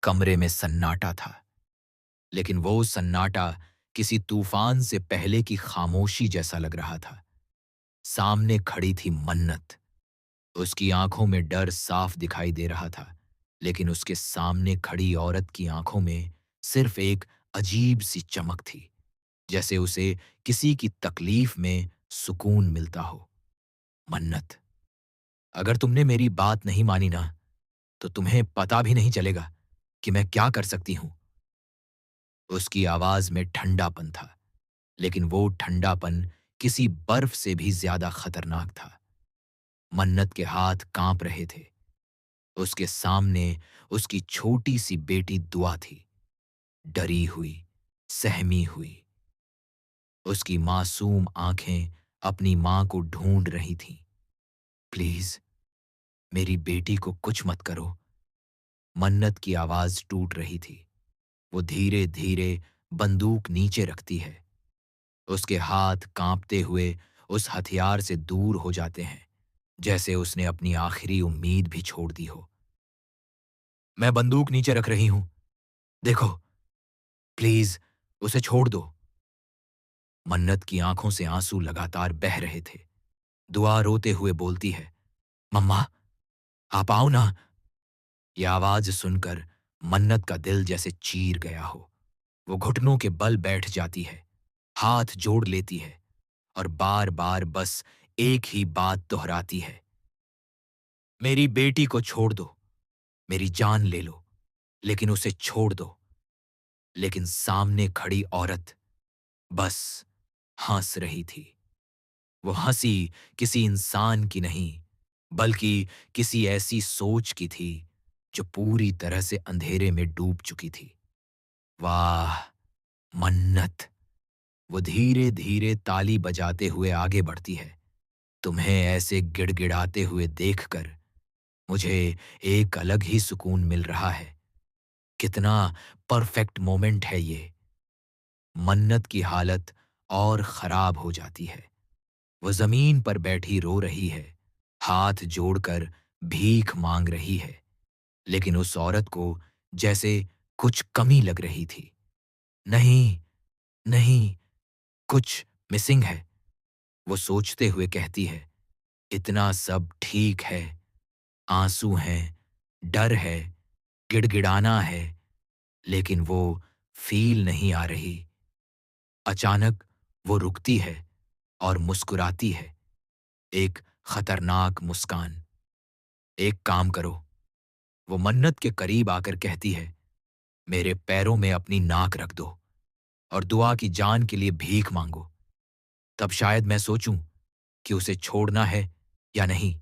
कमरे में सन्नाटा था, लेकिन वो सन्नाटा किसी तूफान से पहले की खामोशी जैसा लग रहा था। सामने खड़ी थी मन्नत। उसकी आंखों में डर साफ दिखाई दे रहा था, लेकिन उसके सामने खड़ी औरत की आंखों में सिर्फ एक अजीब सी चमक थी, जैसे उसे किसी की तकलीफ में सुकून मिलता हो। मन्नत, अगर तुमने मेरी बात नहीं मानी ना, तो तुम्हें पता भी नहीं चलेगा कि मैं क्या कर सकती हूं। उसकी आवाज में ठंडापन था, लेकिन वो ठंडापन किसी बर्फ से भी ज्यादा खतरनाक था। मन्नत के हाथ कांप रहे थे। उसके सामने उसकी छोटी सी बेटी दुआ थी, डरी हुई, सहमी हुई। उसकी मासूम आंखें अपनी मां को ढूंढ रही थीं। प्लीज, मेरी बेटी को कुछ मत करो। मन्नत की आवाज टूट रही थी। वो धीरे धीरे बंदूक नीचे रखती है। उसके हाथ कांपते हुए उस हथियार से दूर हो जाते हैं, जैसे उसने अपनी आखिरी उम्मीद भी छोड़ दी हो। मैं बंदूक नीचे रख रही हूं, देखो, प्लीज उसे छोड़ दो। मन्नत की आंखों से आंसू लगातार बह रहे थे। दुआ रोते हुए बोलती है, मम्मा, आप आओ ना। यह आवाज सुनकर मन्नत का दिल जैसे चीर गया हो। वो घुटनों के बल बैठ जाती है, हाथ जोड़ लेती है और बार बार बस एक ही बात दोहराती है, मेरी बेटी को छोड़ दो, मेरी जान ले लो, लेकिन उसे छोड़ दो। लेकिन सामने खड़ी औरत बस हंस रही थी। वो हंसी किसी इंसान की नहीं, बल्कि किसी ऐसी सोच की थी जो पूरी तरह से अंधेरे में डूब चुकी थी। वाह, मन्नत! वो धीरे धीरे ताली बजाते हुए आगे बढ़ती है। तुम्हें ऐसे गिड़गिड़ाते हुए देखकर मुझे एक अलग ही सुकून मिल रहा है। कितना परफेक्ट मोमेंट है ये। मन्नत की हालत और खराब हो जाती है। वो जमीन पर बैठी रो रही है, हाथ जोड़कर भीख मांग रही है, लेकिन उस औरत को जैसे कुछ कमी लग रही थी। नहीं, नहीं, कुछ मिसिंग है, वो सोचते हुए कहती है। इतना सब ठीक है, आंसू हैं, डर है, गिड़गिड़ाना है, लेकिन वो फील नहीं आ रही। अचानक वो रुकती है और मुस्कुराती है, एक खतरनाक मुस्कान। एक काम करो, वो मन्नत के करीब आकर कहती है, मेरे पैरों में अपनी नाक रख दो और दुआ की जान के लिए भीख मांगो। तब शायद मैं सोचूं कि उसे छोड़ना है या नहीं।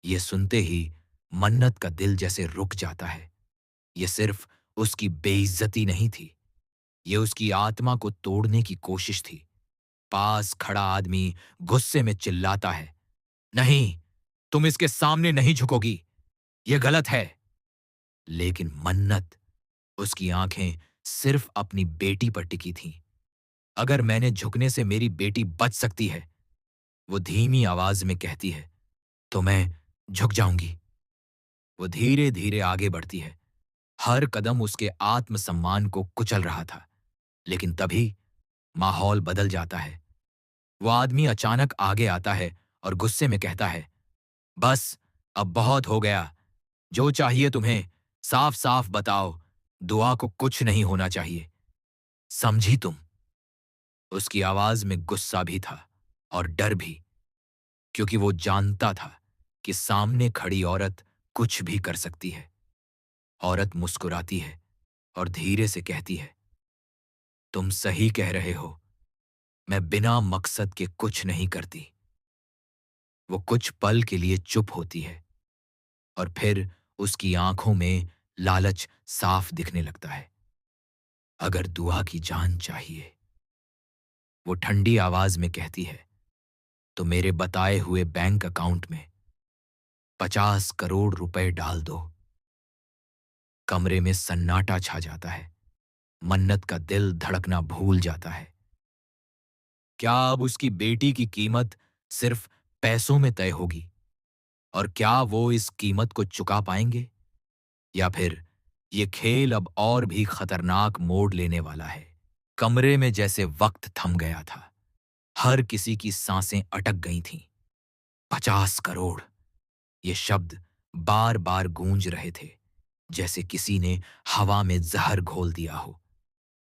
ये सुनते ही मन्नत का दिल जैसे रुक जाता है। ये सिर्फ उसकी बेइज्जती नहीं थी, ये उसकी आत्मा को तोड़ने की कोशिश थी। पास खड़ा आदमी गुस्से में चिल्लाता है, नहीं, तुम इसके सामने नहीं झुकोगी, ये गलत है। लेकिन मन्नत, उसकी आंखें सिर्फ अपनी बेटी पर टिकी थीं। अगर मैंने झुकने से मेरी बेटी बच सकती है, वो धीमी आवाज में कहती है, तो मैं झुक जाऊंगी। वो धीरे धीरे आगे बढ़ती है। हर कदम उसके आत्मसम्मान को कुचल रहा था। लेकिन तभी माहौल बदल जाता है। वो आदमी अचानक आगे आता है और गुस्से में कहता है, बस, अब बहुत हो गया। जो चाहिए तुम्हें, साफ साफ बताओ। दुआ को कुछ नहीं होना चाहिए, समझी तुम? उसकी आवाज में गुस्सा भी था और डर भी, क्योंकि वो जानता था कि सामने खड़ी औरत कुछ भी कर सकती है। औरत मुस्कुराती है और धीरे से कहती है, तुम सही कह रहे हो, मैं बिना मकसद के कुछ नहीं करती। वो कुछ पल के लिए चुप होती है और फिर उसकी आंखों में लालच साफ दिखने लगता है। अगर दुआ की जान चाहिए, वो ठंडी आवाज में कहती है, तो मेरे बताए हुए बैंक अकाउंट में 50 करोड़ रुपए डाल दो। कमरे में सन्नाटा छा जाता है। मन्नत का दिल धड़कना भूल जाता है। क्या अब उसकी बेटी की कीमत सिर्फ पैसों में तय होगी? और क्या वो इस कीमत को चुका पाएंगे? या फिर ये खेल अब और भी खतरनाक मोड़ लेने वाला है। कमरे में जैसे वक्त थम गया था। हर किसी की सांसें अटक गई थीं। 50 करोड़, ये शब्द बार बार गूंज रहे थे, जैसे किसी ने हवा में जहर घोल दिया हो।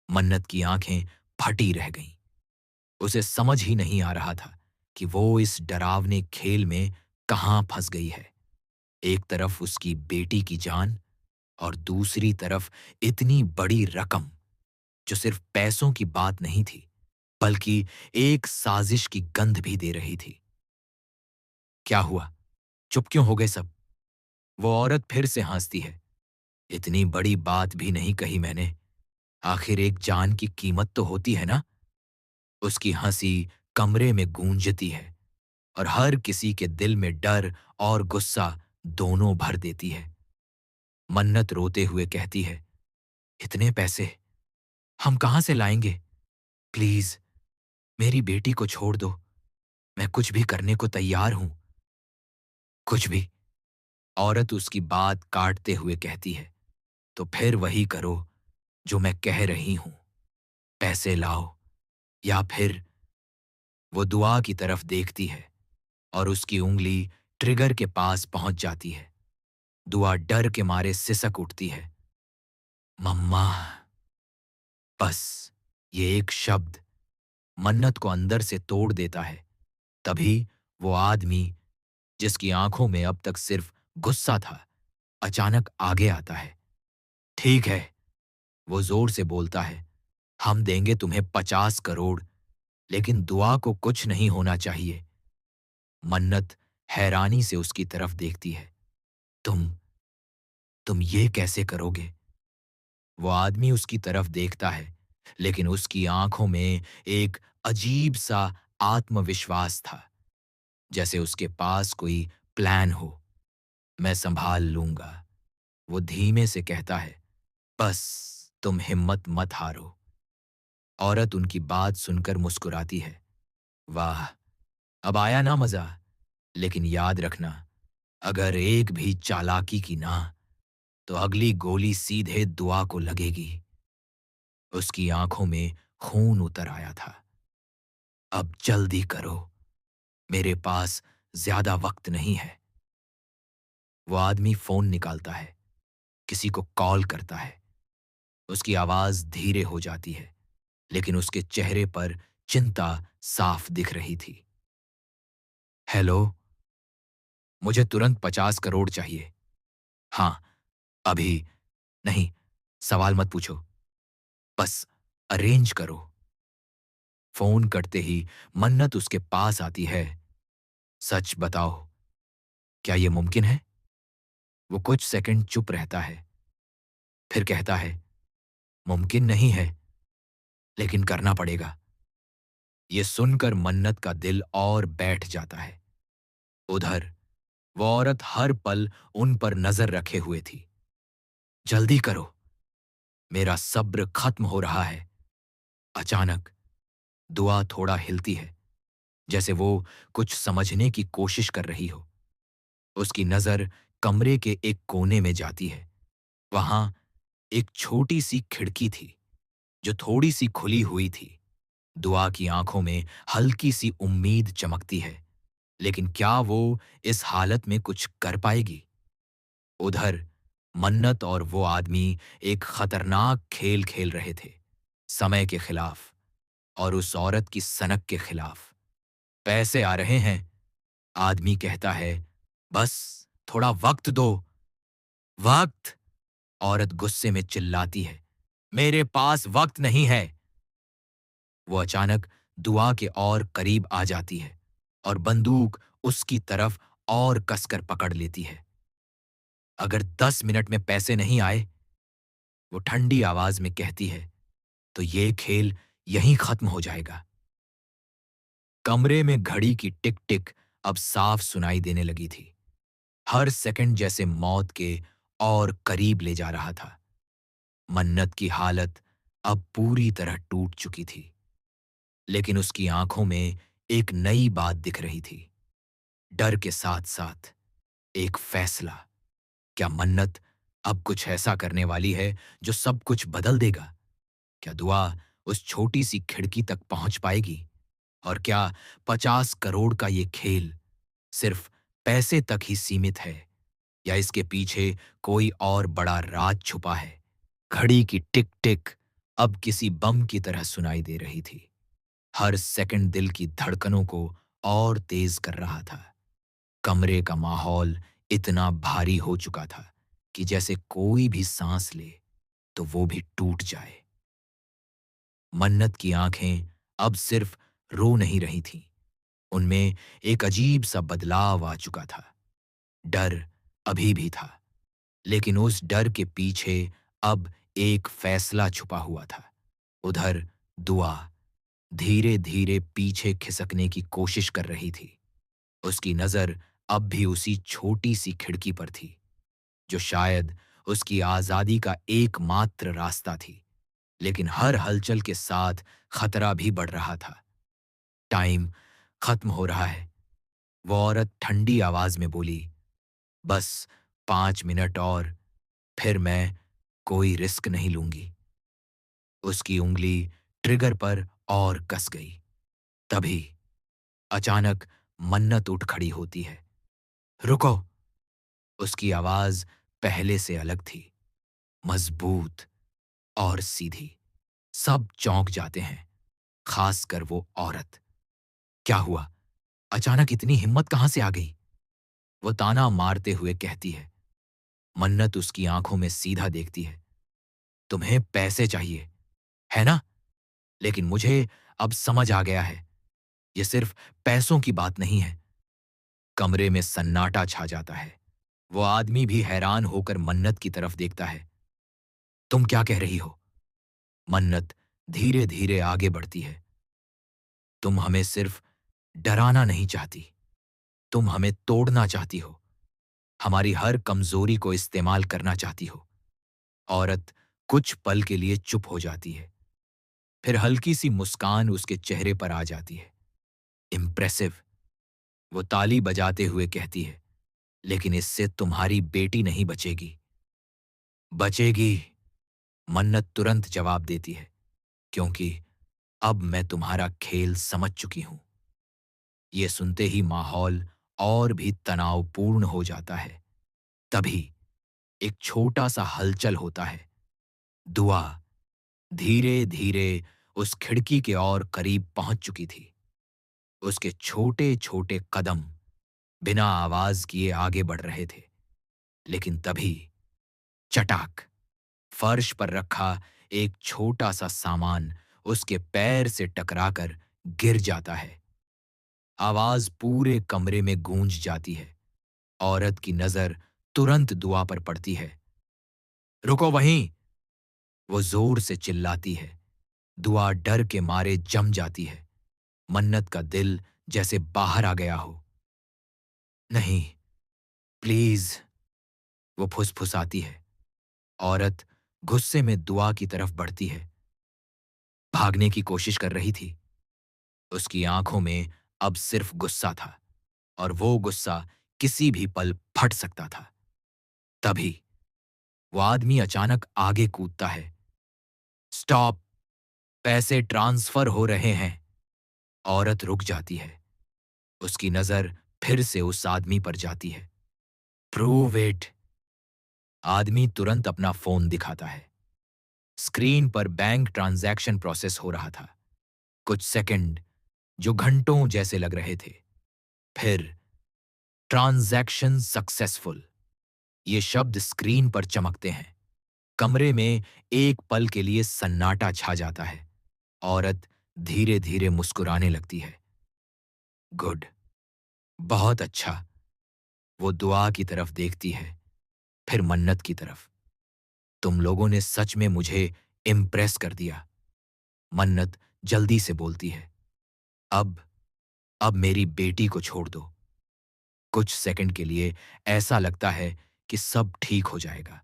मन्नत की आंखें फटी रह गईं। उसे समझ ही नहीं आ रहा था कि वो इस डरावने खेल में कहां फंस गई है। एक तरफ उसकी बेटी की जान और दूसरी तरफ इतनी बड़ी रकम, जो सिर्फ पैसों की बात नहीं थी, बल्कि एक साजिश की गंध भी दे रही थी। क्या हुआ? चुप क्यों हो गए सब? वो औरत फिर से हंसती है। इतनी बड़ी बात भी नहीं कही मैंने। आखिर एक जान की कीमत तो होती है ना? उसकी हंसी कमरे में गूंजती है और हर किसी के दिल में डर और गुस्सा दोनों भर देती है। मन्नत रोते हुए कहती है, इतने पैसे हम कहां से लाएंगे? प्लीज, मेरी बेटी को छोड़ दो। मैं कुछ भी करने को तैयार हूं। कुछ भी? औरत उसकी बात काटते हुए कहती है, तो फिर वही करो जो मैं कह रही हूं। पैसे लाओ, या फिर। वो दुआ की तरफ देखती है और उसकी उंगली ट्रिगर के पास पहुंच जाती है। दुआ डर के मारे सिसक उठती है। मम्मा। बस, ये एक शब्द मन्नत को अंदर से तोड़ देता है। तभी वो आदमी, जिसकी आंखों में अब तक सिर्फ गुस्सा था, अचानक आगे आता है। ठीक है, वो जोर से बोलता है, हम देंगे तुम्हें 50 करोड़, लेकिन दुआ को कुछ नहीं होना चाहिए। मन्नत हैरानी से उसकी तरफ देखती है। तुम तुम ये कैसे करोगे? वो आदमी उसकी तरफ देखता है, लेकिन उसकी आंखों में एक अजीब सा आत्मविश्वास था, जैसे उसके पास कोई प्लान हो। मैं संभाल लूंगा, वो धीमे से कहता है। बस, तुम हिम्मत मत हारो। औरत उनकी बात सुनकर मुस्कुराती है। वाह, अब आया ना मजा? लेकिन याद रखना, अगर एक भी चालाकी की ना, तो अगली गोली सीधे दुआ को लगेगी। उसकी आंखों में खून उतर आया था। अब जल्दी करो, मेरे पास ज्यादा वक्त नहीं है। वो आदमी फोन निकालता है, किसी को कॉल करता है। उसकी आवाज धीरे हो जाती है, लेकिन उसके चेहरे पर चिंता साफ दिख रही थी। हेलो, मुझे तुरंत 50 करोड़ चाहिए। हाँ, अभी। नहीं, सवाल मत पूछो, बस अरेंज करो। फोन करते ही मन्नत उसके पास आती है। सच बताओ, क्या यह मुमकिन है? वो कुछ सेकंड चुप रहता है, फिर कहता है, मुमकिन नहीं है, लेकिन करना पड़ेगा। ये सुनकर मन्नत का दिल और बैठ जाता है। उधर वो औरत हर पल उन पर नजर रखे हुए थी। जल्दी करो, मेरा सब्र खत्म हो रहा है। अचानक दुआ थोड़ा हिलती है, जैसे वो कुछ समझने की कोशिश कर रही हो। उसकी नजर कमरे के एक कोने में जाती है। वहां एक छोटी सी खिड़की थी, जो थोड़ी सी खुली हुई थी। दुआ की आंखों में हल्की सी उम्मीद चमकती है, लेकिन क्या वो इस हालत में कुछ कर पाएगी? उधर मन्नत और वो आदमी एक खतरनाक खेल खेल रहे थे, समय के खिलाफ और उस औरत की सनक के खिलाफ। पैसे आ रहे हैं, आदमी कहता है। बस, थोड़ा वक्त दो। वक्त? औरत गुस्से में चिल्लाती है। मेरे पास वक्त नहीं है। वो अचानक दुआ के और करीब आ जाती है और बंदूक उसकी तरफ और कसकर पकड़ लेती है। अगर 10 मिनट में पैसे नहीं आए, वो ठंडी आवाज में कहती है, तो ये खेल यहीं खत्म हो जाएगा। कमरे में घड़ी की टिक टिक अब साफ सुनाई देने लगी थी। हर सेकंड जैसे मौत के और करीब ले जा रहा था। मन्नत की हालत अब पूरी तरह टूट चुकी थी, लेकिन उसकी आंखों में एक नई बात दिख रही थी। डर के साथ साथ एक फैसला। क्या मन्नत अब कुछ ऐसा करने वाली है जो सब कुछ बदल देगा। क्या दुआ उस छोटी सी खिड़की तक पहुंच पाएगी? और क्या 50 करोड़ का ये खेल सिर्फ पैसे तक ही सीमित है, या इसके पीछे कोई और बड़ा राज छुपा है? घड़ी की टिक टिक अब किसी बम की तरह सुनाई दे रही थी। हर सेकंड दिल की धड़कनों को और तेज कर रहा था। कमरे का माहौल इतना भारी हो चुका था कि जैसे कोई भी सांस ले तो वो भी टूट जाए। मन्नत की आंखें अब सिर्फ रो नहीं रही थीं, उनमें एक अजीब सा बदलाव आ चुका था। डर अभी भी था, लेकिन उस डर के पीछे अब एक फैसला छुपा हुआ था। उधर दुआ धीरे धीरे पीछे खिसकने की कोशिश कर रही थी। उसकी नजर अब भी उसी छोटी सी खिड़की पर थी, जो शायद उसकी आजादी का एकमात्र रास्ता थी। लेकिन हर हलचल के साथ खतरा भी बढ़ रहा था। टाइम खत्म हो रहा है, वो औरत ठंडी आवाज में बोली। बस 5 मिनट और, फिर मैं कोई रिस्क नहीं लूंगी। उसकी उंगली ट्रिगर पर और कस गई। तभी अचानक मन्नत उठ खड़ी होती है। रुको! उसकी आवाज पहले से अलग थी, मजबूत और सीधी। सब चौंक जाते हैं, खासकर वो औरत। क्या हुआ? अचानक इतनी हिम्मत कहां से आ गई? वो ताना मारते हुए कहती है। मन्नत उसकी आंखों में सीधा देखती है। तुम्हें पैसे चाहिए, है ना? लेकिन मुझे अब समझ आ गया है, ये सिर्फ पैसों की बात नहीं है। कमरे में सन्नाटा छा जाता है। वो आदमी भी हैरान होकर मन्नत की तरफ देखता है। तुम क्या कह रही हो? मन्नत धीरे धीरे आगे बढ़ती है। तुम हमें सिर्फ डराना नहीं चाहती, तुम हमें तोड़ना चाहती हो, हमारी हर कमजोरी को इस्तेमाल करना चाहती हो। औरत कुछ पल के लिए चुप हो जाती है, फिर हल्की सी मुस्कान उसके चेहरे पर आ जाती है। इम्प्रेसिव! वो ताली बजाते हुए कहती है। लेकिन इससे तुम्हारी बेटी नहीं बचेगी। बचेगी! मन्नत तुरंत जवाब देती है, क्योंकि अब मैं तुम्हारा खेल समझ चुकी हूं। ये सुनते ही माहौल और भी तनावपूर्ण हो जाता है। तभी एक छोटा सा हलचल होता है। दुआ धीरे धीरे उस खिड़की के और करीब पहुंच चुकी थी। उसके छोटे छोटे कदम बिना आवाज किए आगे बढ़ रहे थे। लेकिन तभी चटाक! फर्श पर रखा एक छोटा सा सामान उसके पैर से टकराकर गिर जाता है। आवाज पूरे कमरे में गूंज जाती है। औरत की नजर तुरंत दुआ पर पड़ती है। रुको वहीं! वो जोर से चिल्लाती है। दुआ डर के मारे जम जाती है। मन्नत का दिल जैसे बाहर आ गया हो। नहीं, प्लीज! वो फुसफुसाती है। औरत गुस्से में दुआ की तरफ बढ़ती है। भागने की कोशिश कर रही थी। उसकी आंखों में अब सिर्फ गुस्सा था, और वो गुस्सा किसी भी पल फट सकता था। तभी वो आदमी अचानक आगे कूदता है। स्टॉप! पैसे ट्रांसफर हो रहे हैं। औरत रुक जाती है। उसकी नजर फिर से उस आदमी पर जाती है। Prove it! आदमी तुरंत अपना फोन दिखाता है। स्क्रीन पर बैंक ट्रांजैक्शन प्रोसेस हो रहा था। कुछ सेकंड जो घंटों जैसे लग रहे थे। फिर ट्रांजैक्शन सक्सेसफुल, ये शब्द स्क्रीन पर चमकते हैं। कमरे में एक पल के लिए सन्नाटा छा जाता है। औरत धीरे धीरे मुस्कुराने लगती है। गुड! बहुत अच्छा! वो दुआ की तरफ देखती है, फिर मन्नत की तरफ। तुम लोगों ने सच में मुझे इम्प्रेस कर दिया। मन्नत जल्दी से बोलती है। अब अब मेरी बेटी को छोड़ दो। कुछ सेकंड के लिए ऐसा लगता है कि सब ठीक हो जाएगा।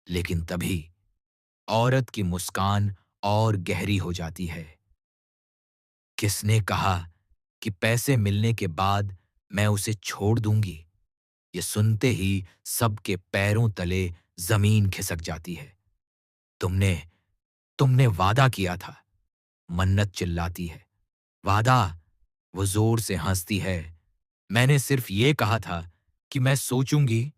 लेकिन तभी औरत की मुस्कान और गहरी हो जाती है। किसने कहा कि पैसे मिलने के बाद मैं उसे छोड़ दूंगी? ये सुनते ही सबके पैरों तले जमीन खिसक जाती है। तुमने तुमने वादा किया था, मन्नत चिल्लाती है। वादा? वो जोर से हंसती है। मैंने सिर्फ ये कहा था कि मैं सोचूंगी।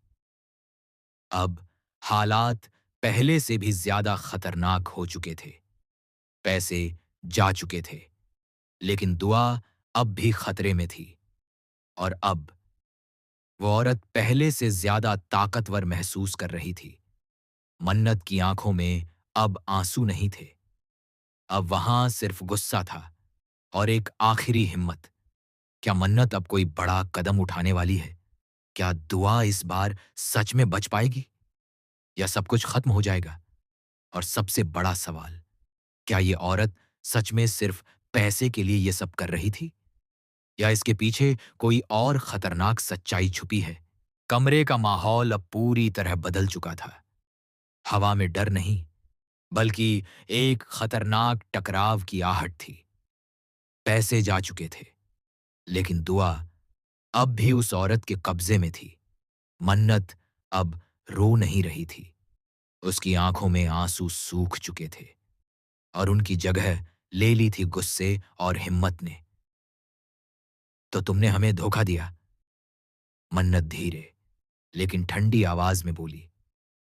अब हालात पहले से भी ज्यादा खतरनाक हो चुके थे। पैसे जा चुके थे, लेकिन दुआ अब भी खतरे में थी। और अब वो औरत पहले से ज्यादा ताकतवर महसूस कर रही थी। मन्नत की आंखों में अब आंसू नहीं थे। अब वहां सिर्फ गुस्सा था और एक आखिरी हिम्मत। क्या मन्नत अब कोई बड़ा कदम उठाने वाली है? क्या दुआ इस बार सच में बच पाएगी, या सब कुछ खत्म हो जाएगा? और सबसे बड़ा सवाल, क्या ये औरत सच में सिर्फ पैसे के लिए ये सब कर रही थी, या इसके पीछे कोई और खतरनाक सच्चाई छुपी है? कमरे का माहौल अब पूरी तरह बदल चुका था। हवा में डर नहीं, बल्कि एक खतरनाक टकराव की आहट थी। पैसे जा चुके थे, लेकिन दुआ अब भी उस औरत के कब्जे में थी। मन्नत अब रो नहीं रही थी। उसकी आंखों में आंसू सूख चुके थे और उनकी जगह ले ली थी गुस्से और हिम्मत ने। तो तुमने हमें धोखा दिया, मन्नत धीरे लेकिन ठंडी आवाज में बोली।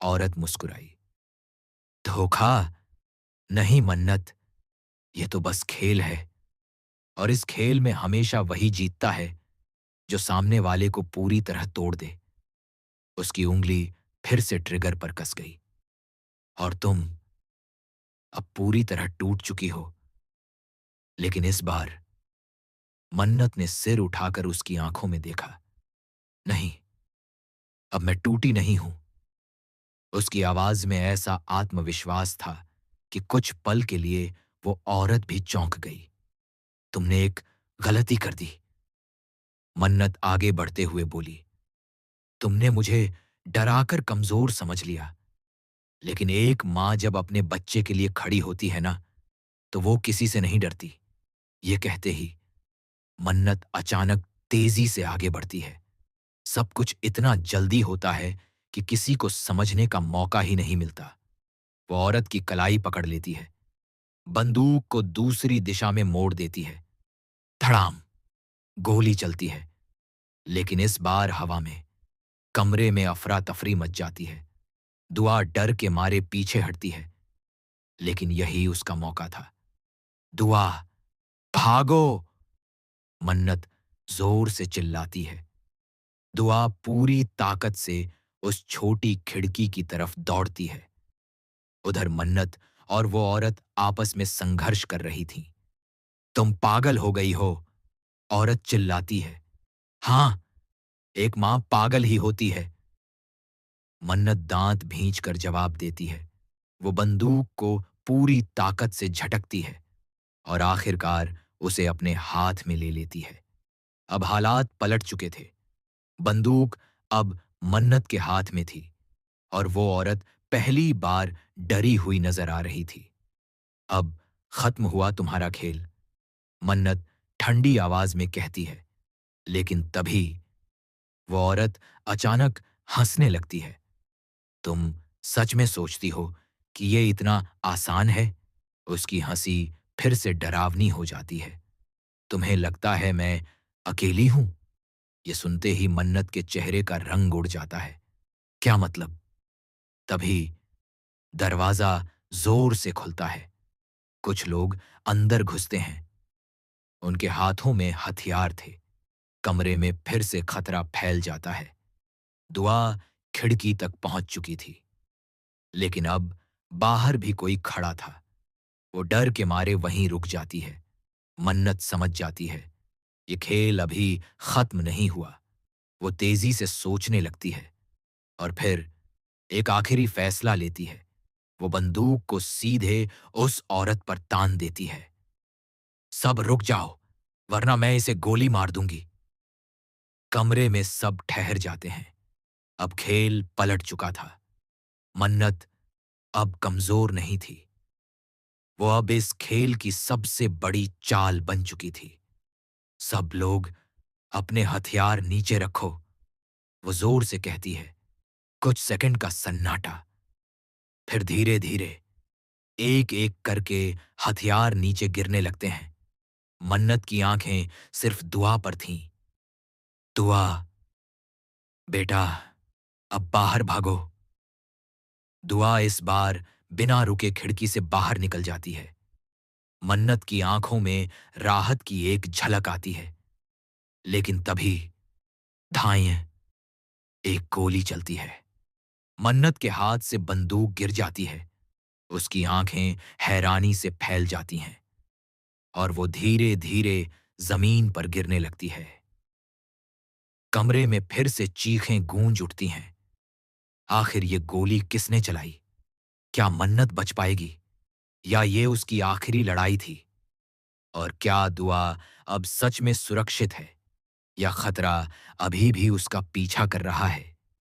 औरत मुस्कुराई। धोखा? नहीं मन्नत, ये तो बस खेल है, और इस खेल में हमेशा वही जीतता है जो सामने वाले को पूरी तरह तोड़ दे। उसकी उंगली फिर से ट्रिगर पर कस गई। और तुम अब पूरी तरह टूट चुकी हो। लेकिन इस बार मन्नत ने सिर उठाकर उसकी आंखों में देखा। नहीं, अब मैं टूटी नहीं हूं। उसकी आवाज में ऐसा आत्मविश्वास था कि कुछ पल के लिए वो औरत भी चौंक गई। तुमने एक गलती कर दी, मन्नत आगे बढ़ते हुए बोली। तुमने मुझे डराकर कमजोर समझ लिया, लेकिन एक मां जब अपने बच्चे के लिए खड़ी होती है ना, तो वो किसी से नहीं डरती। ये कहते ही मन्नत अचानक तेजी से आगे बढ़ती है। सब कुछ इतना जल्दी होता है कि किसी को समझने का मौका ही नहीं मिलता। वो औरत की कलाई पकड़ लेती है, बंदूक को दूसरी दिशा में मोड़ देती है। धड़ाम! गोली चलती है, लेकिन इस बार हवा में। कमरे में अफरा तफरी मच जाती है। दुआ डर के मारे पीछे हटती है, लेकिन यही उसका मौका था। दुआ, भागो! मन्नत जोर से चिल्लाती है। दुआ पूरी ताकत से उस छोटी खिड़की की तरफ दौड़ती है। उधर मन्नत और वो औरत आपस में संघर्ष कर रही थीं। तुम पागल हो गई हो, औरत चिल्लाती है। हाँ, एक मां पागल ही होती है, मन्नत दांत भींच कर जवाब देती है। वो बंदूक को पूरी ताकत से झटकती है और आखिरकार उसे अपने हाथ में ले लेती है। अब हालात पलट चुके थे। बंदूक अब मन्नत के हाथ में थी और वो औरत पहली बार डरी हुई नजर आ रही थी। अब खत्म हुआ तुम्हारा खेल, मन्नत ठंडी आवाज में कहती है। लेकिन तभी वो औरत अचानक हंसने लगती है। तुम सच में सोचती हो कि ये इतना आसान है? उसकी हंसी फिर से डरावनी हो जाती है। तुम्हें लगता है मैं अकेली हूं? ये सुनते ही मन्नत के चेहरे का रंग उड़ जाता है। क्या मतलब? तभी दरवाजा जोर से खुलता है। कुछ लोग अंदर घुसते हैं। उनके हाथों में हथियार थे। कमरे में फिर से खतरा फैल जाता है। दुआ खिड़की तक पहुंच चुकी थी, लेकिन अब बाहर भी कोई खड़ा था। वो डर के मारे वहीं रुक जाती है। मन्नत समझ जाती है ये खेल अभी खत्म नहीं हुआ। वो तेजी से सोचने लगती है और फिर एक आखिरी फैसला लेती है। वो बंदूक को सीधे उस औरत पर तान देती है। सब रुक जाओ, वरना मैं इसे गोली मार दूंगी। कमरे में सब ठहर जाते हैं। अब खेल पलट चुका था। मन्नत अब कमजोर नहीं थी। वो अब इस खेल की सबसे बड़ी चाल बन चुकी थी। सब लोग अपने हथियार नीचे रखो, वो जोर से कहती है। कुछ सेकंड का सन्नाटा, फिर धीरे धीरे एक एक करके हथियार नीचे गिरने लगते हैं। मन्नत की आंखें सिर्फ दुआ पर थीं। दुआ, बेटा, अब बाहर भागो। दुआ इस बार बिना रुके खिड़की से बाहर निकल जाती है। मन्नत की आंखों में राहत की एक झलक आती है। लेकिन तभी धाएं एक गोली चलती है। मन्नत के हाथ से बंदूक गिर जाती है। उसकी आंखें हैरानी से फैल जाती हैं और वो धीरे धीरे जमीन पर गिरने लगती है। कमरे में फिर से चीखें गूंज उठती हैं। आखिर ये गोली किसने चलाई? क्या मन्नत बच पाएगी या ये उसकी आखिरी लड़ाई थी? और क्या दुआ अब सच में सुरक्षित है या खतरा अभी भी उसका पीछा कर रहा है?